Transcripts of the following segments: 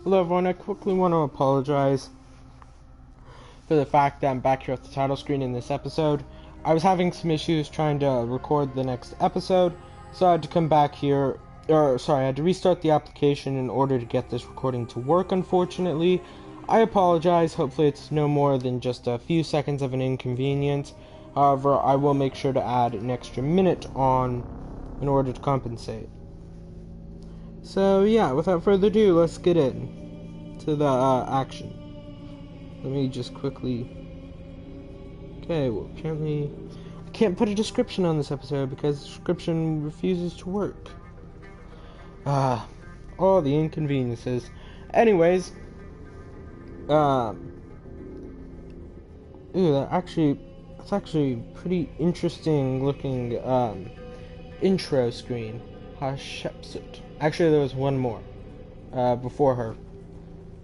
Hello everyone, I quickly want to apologize for the fact that I'm back here at the title screen in this episode. I was having some issues trying to record the next episode, so I had to come back here, I had to restart the application in order to get this recording to work, unfortunately. I apologize, hopefully it's no more than just a few seconds of an inconvenience. However, I will make sure to add an extra minute on in order to compensate. So yeah, without further ado, let's get in to the action. Let me just quickly... Okay, well apparently I can't put a description on this episode because the description refuses to work. All the inconveniences. Anyways, ooh, that's actually pretty interesting looking intro screen. Hatshepsut. Actually, there was one more before her.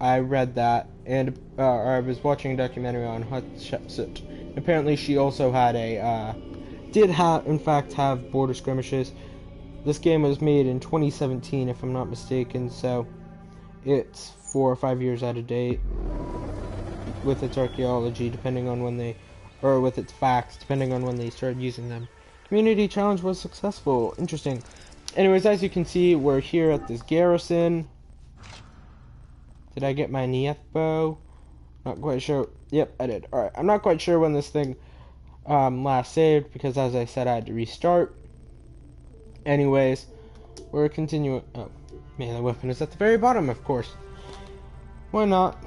I read that, and I was watching a documentary on Hatshepsut. Apparently, she also had in fact have border skirmishes. This game was made in 2017, if I'm not mistaken, so it's 4 or 5 years out of date with its archaeology, depending on when they, or with its facts, depending on when they started using them. Community challenge was successful. Interesting. Anyways, as you can see, we're here at this garrison. Did I get my Niethbo? Not quite sure. Yep, I did. Alright, I'm not quite sure when this thing last saved, because as I said, I had to restart. Anyways, we're continuing. Oh, man, the weapon is at the very bottom, of course. Why not?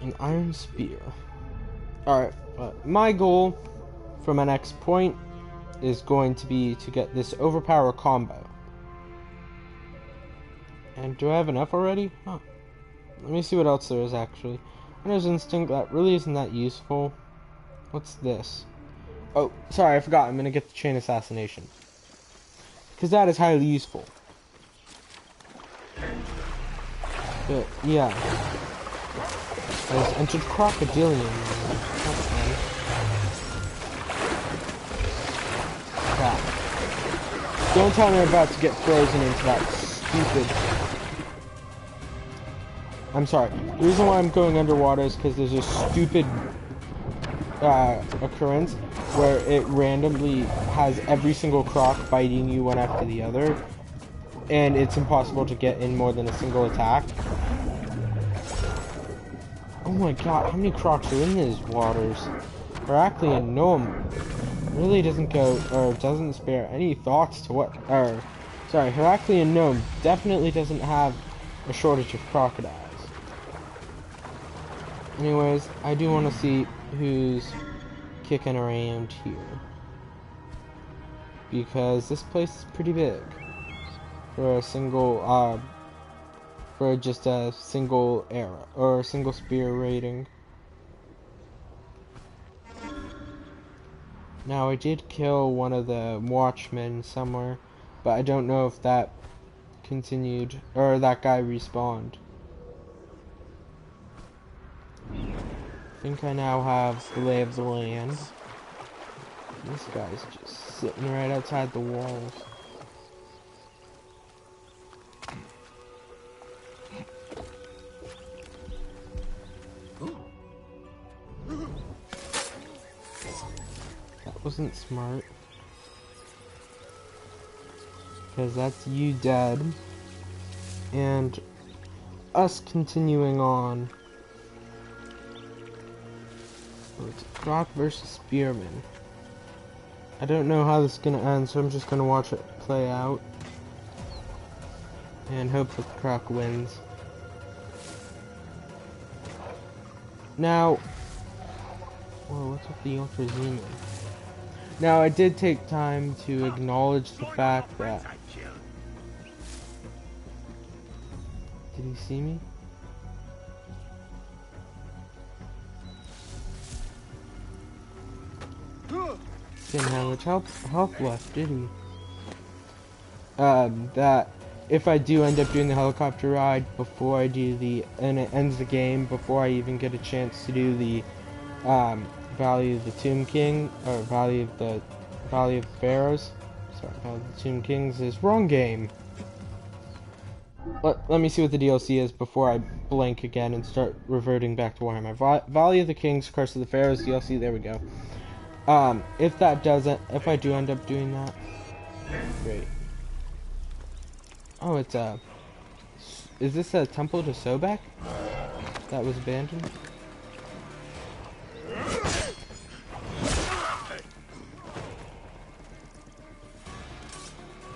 An iron spear. Alright, my goal for my next point is going to be to get this overpower combo. And do I have enough already? Huh. Let me see what else there is actually. Hunter's Instinct, that really isn't that useful. What's this? Oh, sorry, I forgot. I'm gonna get the Chain Assassination, because that is highly useful. But, yeah. I just entered Crocodilian. That's fun. Crap. Don't tell me I'm about to get frozen into that stupid... I'm sorry. The reason why I'm going underwater is because there's a stupid occurrence where it randomly has every single croc biting you one after the other, and it's impossible to get in more than a single attack. Oh my god, how many crocs are in these waters? Herakleion Nome really doesn't spare any thoughts to what, Herakleion Nome definitely doesn't have a shortage of crocodiles. Anyways, I do want to see who's kicking around here, because this place is pretty big for a single, for just a single era, or a single spear rating. Now, I did kill one of the watchmen somewhere, but I don't know if that continued, or that guy respawned. I think I now have the lay of the land. This guy's just sitting right outside the walls. That wasn't smart, because that's you dead, and us continuing on. It's Croc versus Spearman. I don't know how this is gonna end, so I'm just gonna watch it play out and hope that the Croc wins. Now, whoa, what's with the Ultrazima? Now, I did take time to acknowledge the fact that... Did he see me? Didn't have much health left, did he? That if I do end up doing the helicopter ride before I do and it ends the game before I even get a chance to do the Valley of the Tomb King, or Valley of the Pharaohs. Sorry, Valley of the Tomb Kings is wrong game. Let me see what the DLC is before I blank again and start reverting back to Warhammer. Valley of the Kings, Curse of the Pharaohs DLC. There we go. If I do end up doing that, great. Oh, it's is this a temple to Sobek that was abandoned?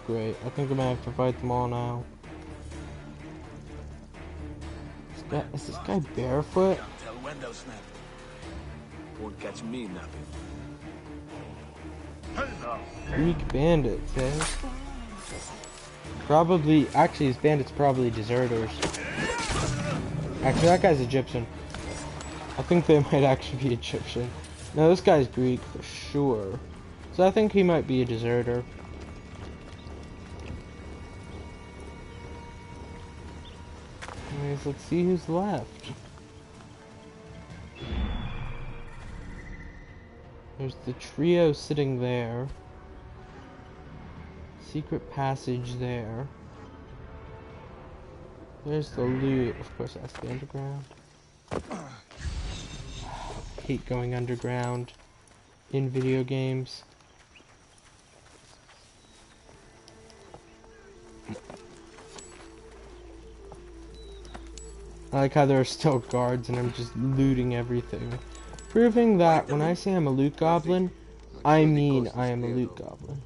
Great. I think I'm gonna have to fight them all now. Is this guy barefoot? Won't catch me napping. Greek bandits, eh? Probably, actually, his bandits probably deserters. Actually, that guy's Egyptian. I think they might actually be Egyptian. No, this guy's Greek for sure. So I think he might be a deserter. Anyways, let's see who's left. There's the trio sitting there. Secret passage there. There's the loot. Of course, that's the underground. I hate going underground in video games. I like how there are still guards and I'm just looting everything. Proving that when I say I'm a loot goblin, I mean I am a loot goblin.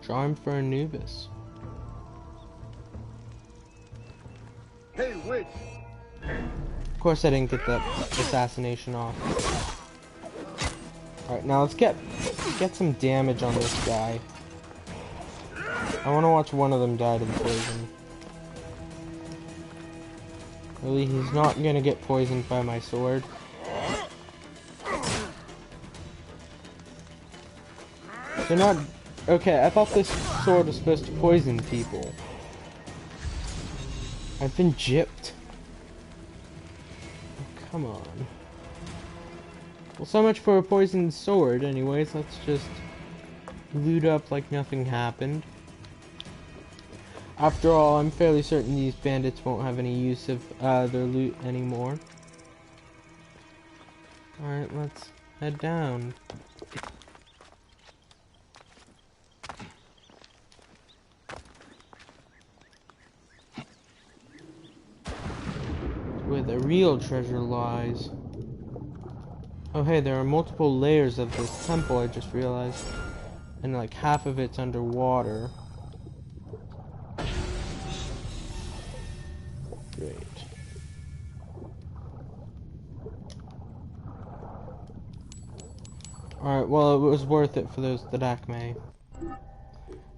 Charm for Anubis. Hey, witch! Of course I didn't get that assassination off. Alright, now let's get some damage on this guy. I want to watch one of them die to the poison. Really, he's not gonna get poisoned by my sword. They're not... Okay, I thought this sword was supposed to poison people. I've been gypped. Oh, come on. Well, so much for a poisoned sword. Anyways, let's just loot up like nothing happened. After all, I'm fairly certain these bandits won't have any use of their loot anymore. Alright, let's head down. Where the real treasure lies. Oh hey, there are multiple layers of this temple, I just realized. And like half of it's underwater. Great. Alright, well it was worth it for those Edaug-ethanb.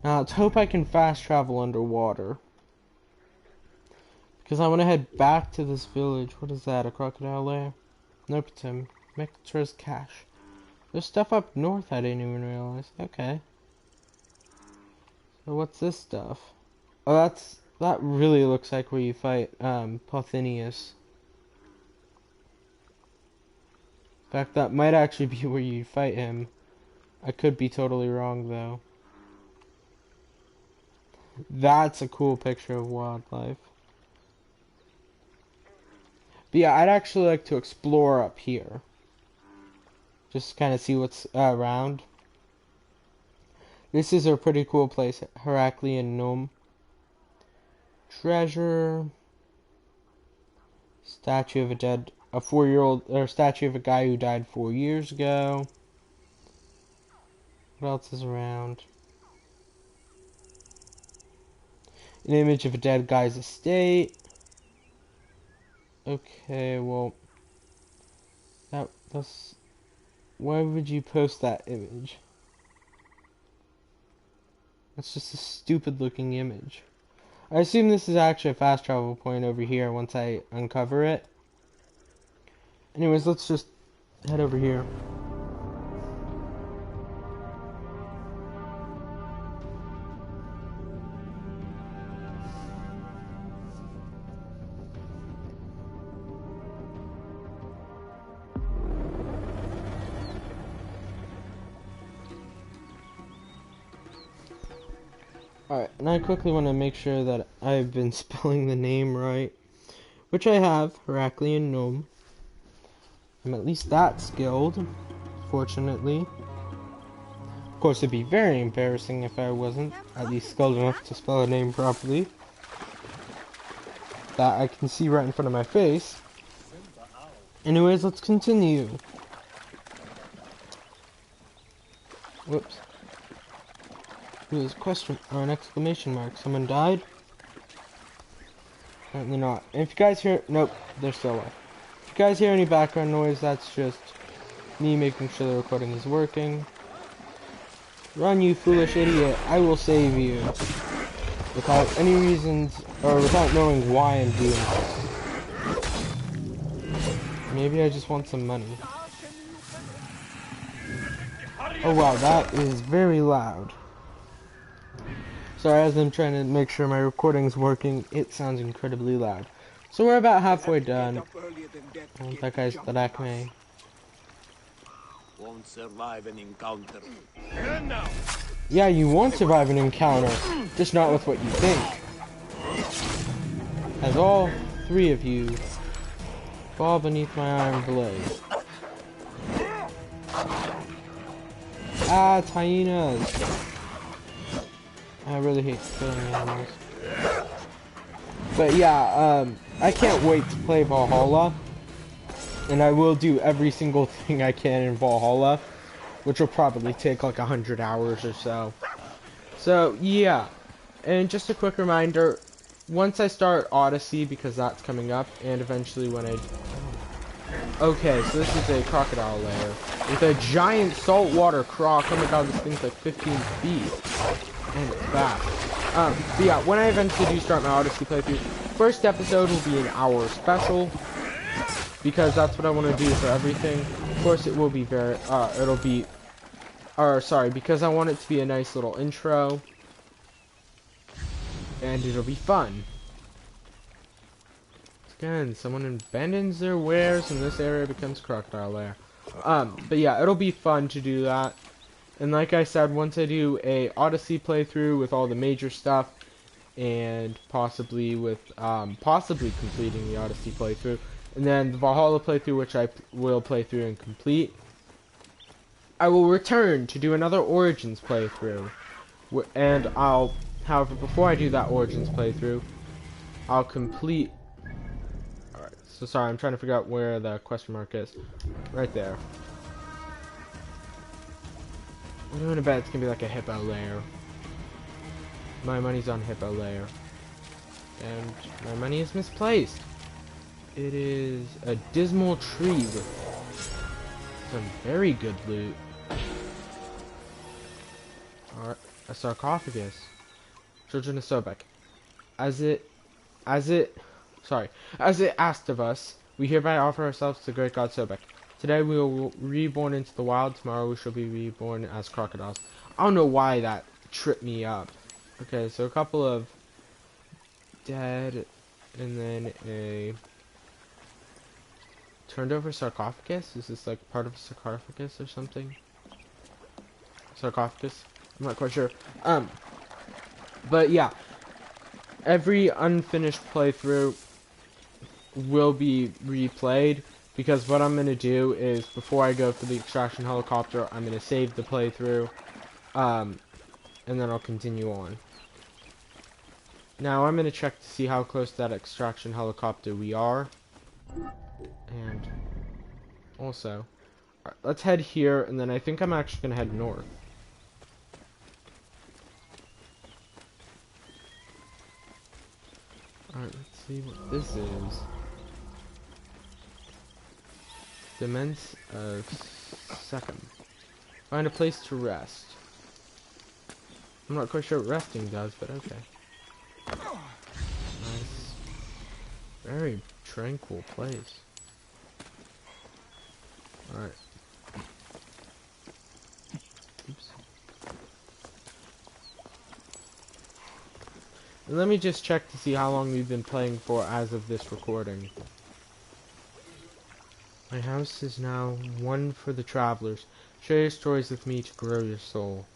Now let's hope I can fast travel underwater. Because I want to head back to this village. What is that, a crocodile lair? Nope, it's him. Mectra's cache. There's stuff up north I didn't even realize. Okay. So what's this stuff? Oh, that really looks like where you fight Pothenius. In fact, that might actually be where you fight him. I could be totally wrong though. That's a cool picture of wildlife. But yeah, I'd actually like to explore up here. Just kind of see what's around. This is a pretty cool place, Herakleion Nome. Treasure. Statue of a 4-year-old, or statue of a guy who died 4 years ago. What else is around? An image of a dead guy's estate. Okay, well, that's... Why would you post that image? That's just a stupid looking image. I assume this is actually a fast travel point over here once I uncover it. Anyways, let's just head over here. Alright, and I quickly want to make sure that I've been spelling the name right. Which I have, Herakleion Nome. I'm at least that skilled, fortunately. Of course, it'd be very embarrassing if I wasn't at least skilled enough to spell a name properly. That I can see right in front of my face. Anyways, let's continue. Whoops. There's a question or an exclamation mark. Someone died? Apparently not. And if you guys hear... Nope, they're still alive. If you guys hear any background noise, that's just me making sure the recording is working. Run, you foolish idiot. I will save you. Without any reasons, or without knowing why I'm doing this. Maybe I just want some money. Oh wow, that is very loud. Sorry, as I'm trying to make sure my recording's working, it sounds incredibly loud. So we're about halfway done. I want that guy's the acme. Won't survive an encounter. Yeah, you won't survive an encounter, just not with what you think. As all three of you fall beneath my iron blade. Ah, it's hyenas. I really hate killing animals. But yeah, I can't wait to play Valhalla. And I will do every single thing I can in Valhalla, which will probably take like 100 hours or so. So yeah, and just a quick reminder, once I start Odyssey, because that's coming up, and eventually when I... Okay, so this is a crocodile lair with a giant saltwater croc. Oh my god, this thing's like 15 feet. And it's fast. But yeah, when I eventually do start my Odyssey playthrough, first episode will be an hour special, because that's what I want to do for everything. Of course, it will be very, because I want it to be a nice little intro, and it'll be fun. Again, someone abandons their wares, and this area becomes crocodile lair. But yeah, it'll be fun to do that. And like I said, once I do a Odyssey playthrough with all the major stuff, and possibly with, possibly completing the Odyssey playthrough, and then the Valhalla playthrough, which I will play through and complete, I will return to do another Origins playthrough. And however, before I do that Origins playthrough, I'll complete... Alright, so sorry, I'm trying to figure out where the question mark is. Right there. I'm doing a bet it's gonna be like a hippo lair. My money's on hippo lair. And my money is misplaced. It is a dismal tree with some very good loot. Alright, a sarcophagus. Children of Sobek. As it asked of us, we hereby offer ourselves to the great god Sobek. Today we will reborn into the wild, tomorrow we shall be reborn as crocodiles. I don't know why that tripped me up. Okay, so a couple of dead, and then a turned over sarcophagus? Is this like part of a sarcophagus or something? Sarcophagus? I'm not quite sure. But yeah, every unfinished playthrough will be replayed, because what I'm gonna do is, before I go for the extraction helicopter, I'm gonna save the playthrough, and then I'll continue on. Now I'm gonna check to see how close to that extraction helicopter we are. And also, alright, let's head here, and then I think I'm actually gonna head north. Alright, let's see what this is. Dements of Second. Find a place to rest. I'm not quite sure what resting does, but okay. Nice. Very tranquil place. Alright. Oops. And let me just check to see how long we've been playing for as of this recording. My house is now one for the travelers. Share your stories with me to grow your soul.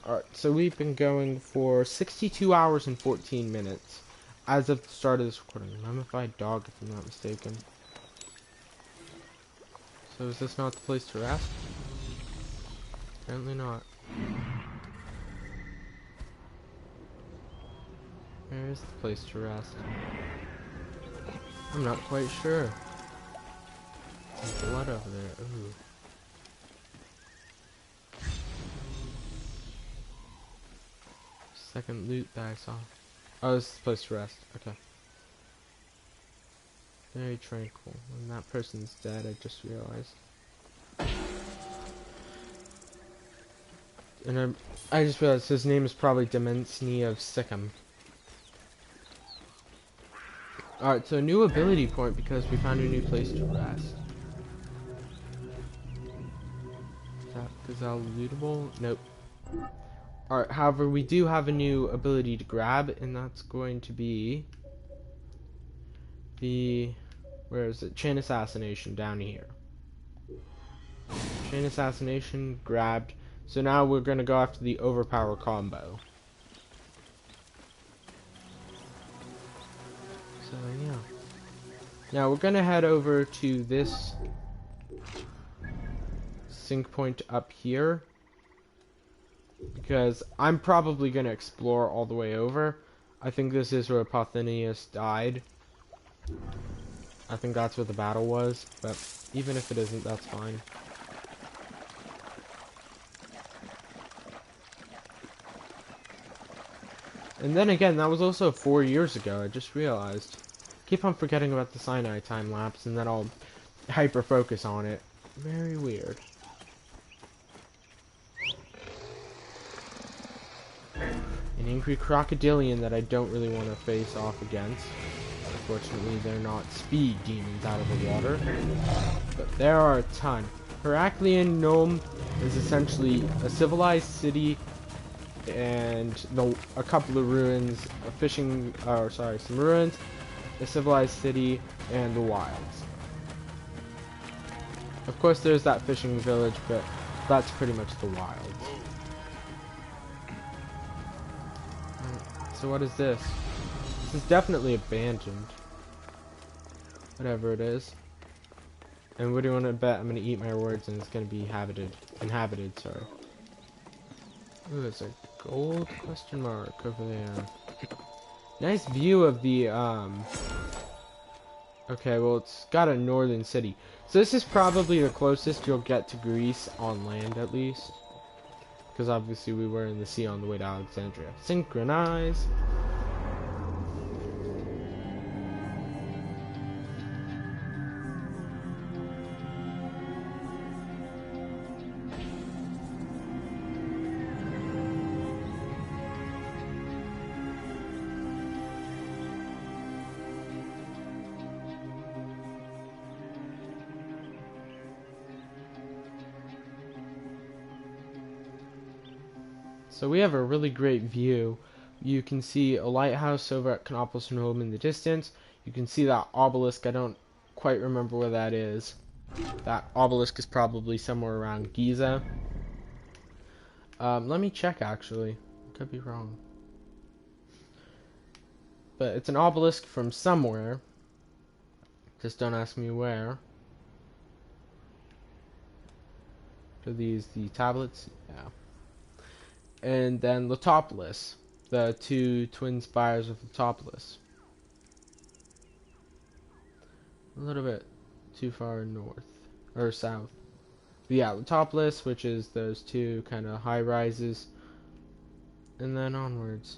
Alright, so we've been going for 62 hours and 14 minutes as of the start of this recording. Mummified dog, if I'm not mistaken. So is this not the place to rest? Apparently not. Where is the place to rest? I'm not quite sure. There's blood over there. Ooh. Second loot that I saw. Oh, this is the place to rest. Okay. Very tranquil. And that person's dead, I just realized. And I just realized his name is probably Dimensny of Sikkim. Alright, so a new ability point because we found a new place to rest. Is that Gazelle lootable? Nope. Alright, however, we do have a new ability to grab, and that's going to be the, where is it? Chain Assassination down here. Chain Assassination, grabbed. So now we're going to go after the Overpower combo. So, yeah. Now we're going to head over to this sync point up here, because I'm probably going to explore all the way over. I think this is where Pothenius died. I think that's where the battle was, but even if it isn't, that's fine. And then again, that was also 4 years ago, I just realized. Keep on forgetting about the Sinai time lapse, and then I'll hyper focus on it. Very weird. An angry crocodilian that I don't really want to face off against. Unfortunately, they're not speed demons out of the water, but there are a ton. Herakleion Nome is essentially a civilized city and a couple of ruins, some ruins, a civilized city, and the wilds. Of course, there's that fishing village, but that's pretty much the wilds. So what is this? This is definitely abandoned. Whatever it is. And what do you want to bet? I'm going to eat my words and it's going to be inhabited, sorry. Ooh, there's a gold question mark over there. Nice view of the, okay, well, it's got a northern city. So this is probably the closest you'll get to Greece on land, at least. Because obviously we were in the sea on the way to Alexandria. Synchronize. So we have a really great view. You can see a lighthouse over at Canopus Nome in the distance. You can see that obelisk. I don't quite remember where that is. That obelisk is probably somewhere around Giza. Let me check, actually. Could be wrong. But it's an obelisk from somewhere. Just don't ask me where. Are these the tablets? Yeah. And then Letopolis, the two twin spires of Letopolis. A little bit too far north, or south. But yeah, Letopolis, which is those two kind of high rises, and then onwards.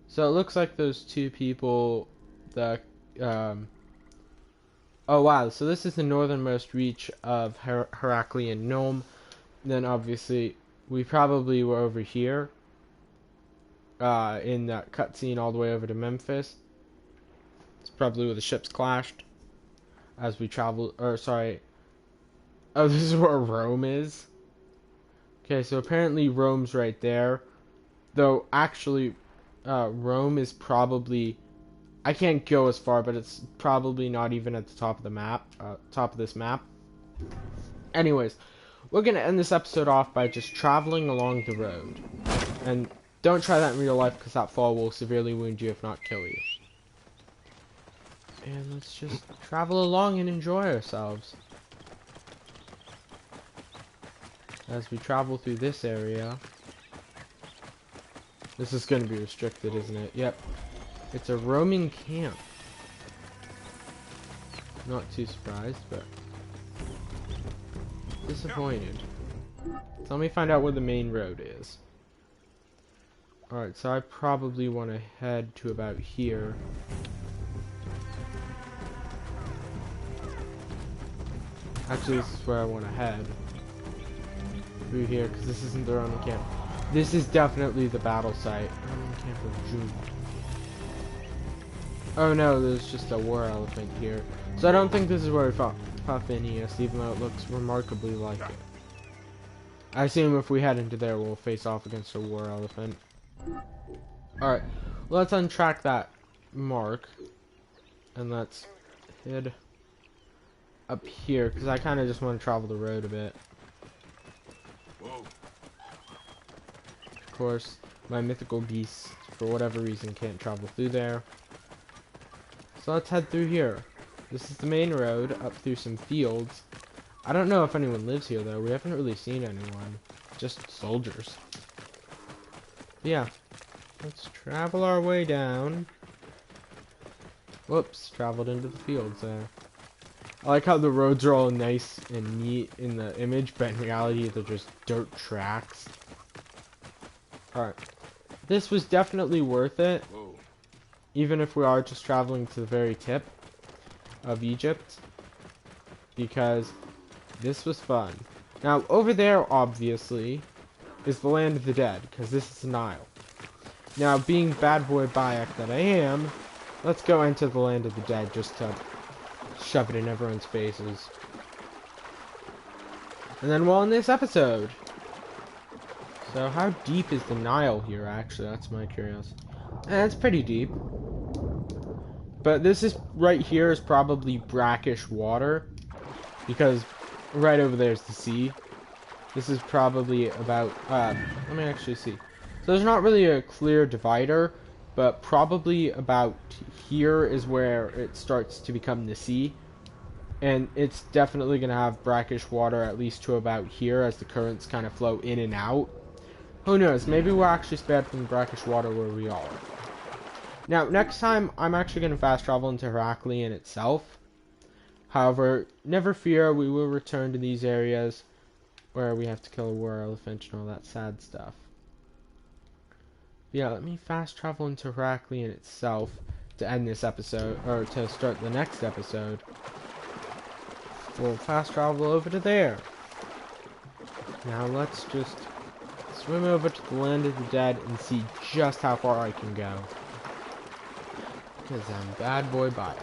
So it looks like those two people, oh wow, so this is the northernmost reach of Herakleion Nome. Then obviously we probably were over here in that cutscene all the way over to Memphis. It's probably where the ships clashed as we traveled, or sorry. Oh, this is where Rome is. Okay, so apparently Rome's right there. Though actually Rome is probably, I can't go as far, but it's probably not even at the top of the map, top of this map. Anyways, we're going to end this episode off by just traveling along the road. And don't try that in real life because that fall will severely wound you if not kill you. And let's just travel along and enjoy ourselves. As we travel through this area. This is going to be restricted, isn't it? Yep. It's a roaming camp. Not too surprised, but disappointed. So let me find out where the main road is. Alright, so I probably want to head to about here. Actually, this is where I want to head. Through here, because this isn't the Roman camp. This is definitely the battle site. Roman camp of June. Oh no, there's just a war elephant here. So I don't think this is where we fought Phineas, even though it looks remarkably like it. I assume if we head into there, we'll face off against a war elephant. Alright, let's untrack that mark. And let's head up here, because I kind of just want to travel the road a bit. Of course, my mythical beasts, for whatever reason, can't travel through there. So let's head through here. This is the main road, up through some fields. I don't know if anyone lives here, though. We haven't really seen anyone. Just soldiers. But yeah. Let's travel our way down. Whoops, traveled into the fields there. I like how the roads are all nice and neat in the image, but in reality they're just dirt tracks. Alright. This was definitely worth it. Whoa. Even if we are just traveling to the very tip of Egypt. Because this was fun. Now, over there, obviously, is the land of the dead, because this is the Nile. Now, being bad boy Bayek that I am, let's go into the land of the dead just to shove it in everyone's faces. And then we'll end this episode. So, how deep is the Nile here, actually? That's my curiosity. It's pretty deep. But this is, right here, is probably brackish water. Because right over there is the sea. This is probably about, let me actually see. So there's not really a clear divider, but probably about here is where it starts to become the sea. And it's definitely going to have brackish water at least to about here as the currents kind of flow in and out. Who knows, maybe we're actually spared from the brackish water where we are. Now, next time, I'm actually going to fast travel into Herakleion itself. However, never fear, we will return to these areas where we have to kill a war elephant and all that sad stuff. Yeah, let me fast travel into Herakleion itself to end this episode, or to start the next episode. We'll fast travel over to there. Now let's just swim over to the land of the dead and see just how far I can go. Because I'm bad boy Bayek.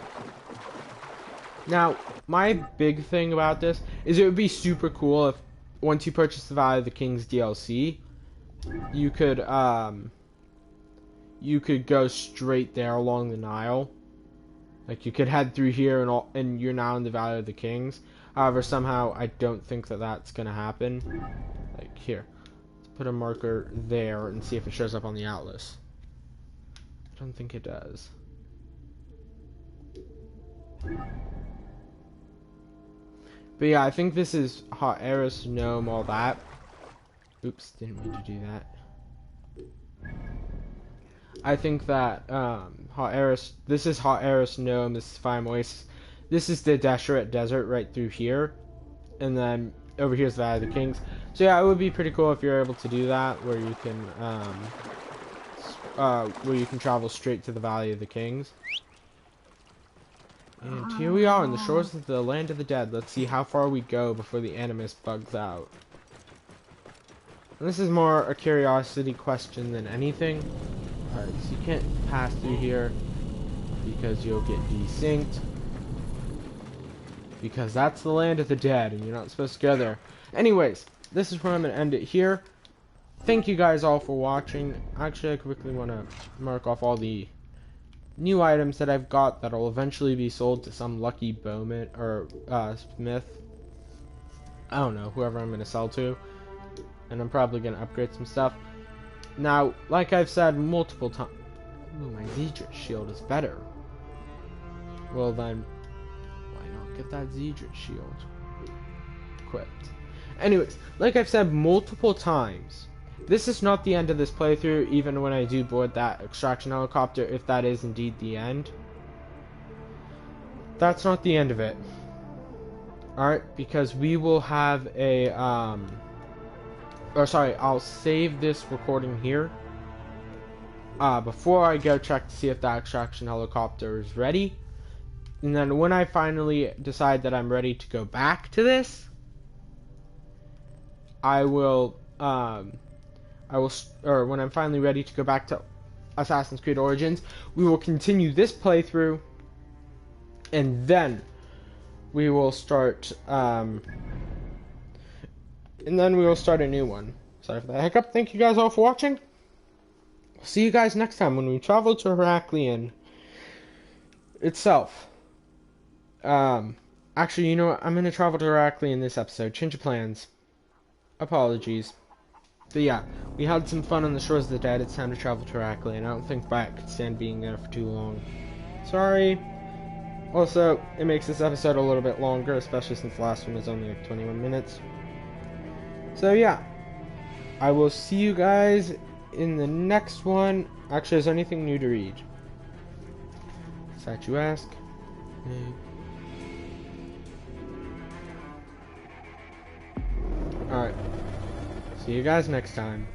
Now, my big thing about this is it would be super cool if once you purchase the Valley of the Kings DLC, you could go straight there along the Nile. Like you could head through here and you're now in the Valley of the Kings. However, somehow I don't think that that's gonna happen. Like here, let's put a marker there and see if it shows up on the atlas. I don't think it does. But yeah, I think this is Herakleion Nome, all that. Oops, didn't mean to do that. I think that this is Herakleion Nome, this is Fime Oasis. This is the Deseret Desert right through here. And then over here is the Valley of the Kings. So yeah, it would be pretty cool if you're able to do that, where you can travel straight to the Valley of the Kings. And here we are on the shores of the land of the dead. Let's see how far we go before the animus bugs out. And this is more a curiosity question than anything. Alright, so you can't pass through here because you'll get desynced. Because that's the land of the dead and you're not supposed to go there. Anyways, this is where I'm going to end it here. Thank you guys all for watching. Actually, I quickly want to mark off all the new items that I've got that'll eventually be sold to some lucky bowman or smith. I don't know, whoever I'm going to sell to. And I'm probably going to upgrade some stuff. Now, like I've said multiple times, my Zedrix shield is better. Well then, why not get that Zedrix shield equipped? Anyways, like I've said multiple times, this is not the end of this playthrough, even when I do board that extraction helicopter, if that is indeed the end. That's not the end of it. Alright, because we will have a, I'll save this recording here. Before I go check to see if that extraction helicopter is ready. And then when I finally decide that I'm ready to go back to this, when I'm finally ready to go back to Assassin's Creed Origins, we will continue this playthrough, and then we will start, a new one. Sorry for the hiccup. Thank you guys all for watching. See you guys next time when we travel to Herakleion itself. Actually, you know what? I'm gonna travel to Herakleion this episode. Change of plans. Apologies. But yeah, we had some fun on the Shores of the Dead. It's time to travel to Herakleion. I don't think Bat could stand being there for too long. Sorry. Also, it makes this episode a little bit longer, especially since the last one was only like 21 minutes. So yeah, I will see you guys in the next one. Actually, is there anything new to read? Is that you ask? Alright. See you guys next time.